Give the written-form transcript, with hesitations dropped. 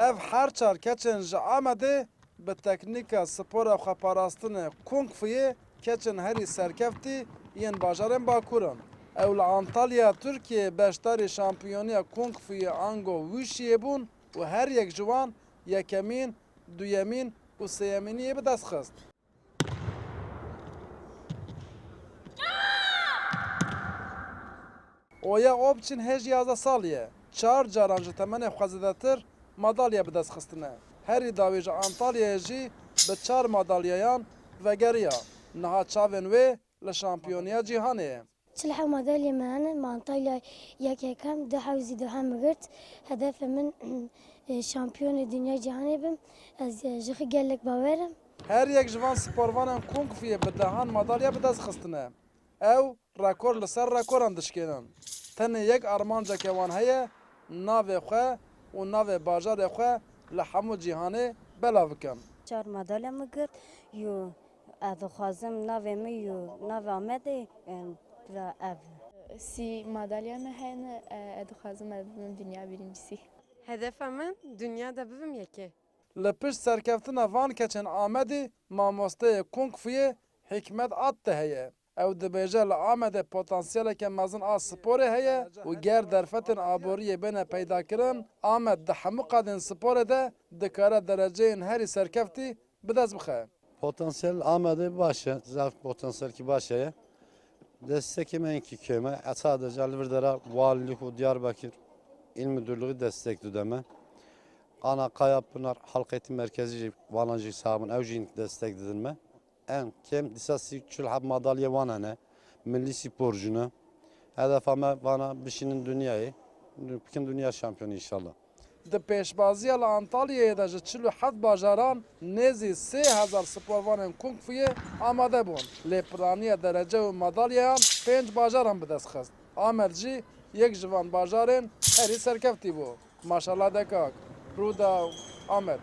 ev her çar keçin ji Amedê bi teknîka spora xweparastinê Kung Fu'yê keçin herî serkeftî yên bajarên Bakur'an. Ew li Antalya Tirkiyeyê beşdarî şampiyoniya Kung Fu'yê Ango Wushi'yê bûn û her yek ji wan yekemîn, duyemîn û sêyemîniyê bi dest xist. Oya Opçin hêj 11 salî ye. 4 caran ji temenê xwezidetir madalya bi dest xistine. Herî dawî ji Antalyayê jî bi 4 madalyayan vegeriya. Niha çavên wê li şampiyoniya cîhanê ye. Çilha madalya me Antalya yekekam du hewzî duhem girt. Hedefê min şampiyonê dünya cîhanê bim. Ez ji xwe gelek bawerim. Her yek ji van sporvanên Kung Fu'yê bi dehan madalya bi dest xistine. Ew rekor li ser rekoran dişkênin. Tenê yek armanceke wan heye, navê xwe û navê bajarê xwe li hemû cîhanê belav bikin. 4 madalya me girt û ez dixwazim navê me û navê Amedê ve ev. Si madalya me hene dixwazim ev bibim dünya birincisi. Hedefim min dünyada bibim yekê. Li pişt serkeftina van keçên Amedê mamosteyê Kung Fu'yê Hikmet At de heye. Ew dibêje li Amedê potansiyeleke mezin a sporê heye û ger derfetên aboriyê bêne peydakirin, Amed di hemû qadên sporê de dikare dereceyên herî serkeftî bi dest bixe. Potansiyel Amedê baş e, zevk potansiyelki baş e. Destekî me iki köyme. Sadece li vir dere valilik û Diyarbakır İl Müdürlüğü destek dudeme. Ana Kayapınar Halk Eğitim Merkezi jî vanan jî sabın ew jî destek didilme. En kem dîsa çil madalya wan hene. Milli sporcuna. Hedefim me vana bişinin dünyayı. Bütün dünya şampiyonu inşallah. Di pêşbaziya li Antalyayê de ji 47 bajaran nêzî 3000 sporvanên Kung Fu'yê amade bûn. Lêpiraniya derece û madalyayan 5 bajaran bi dest xist. Amed jî yek ji van bajarên herî serkeftî bû. Maşallah dekak. Rûda Amed.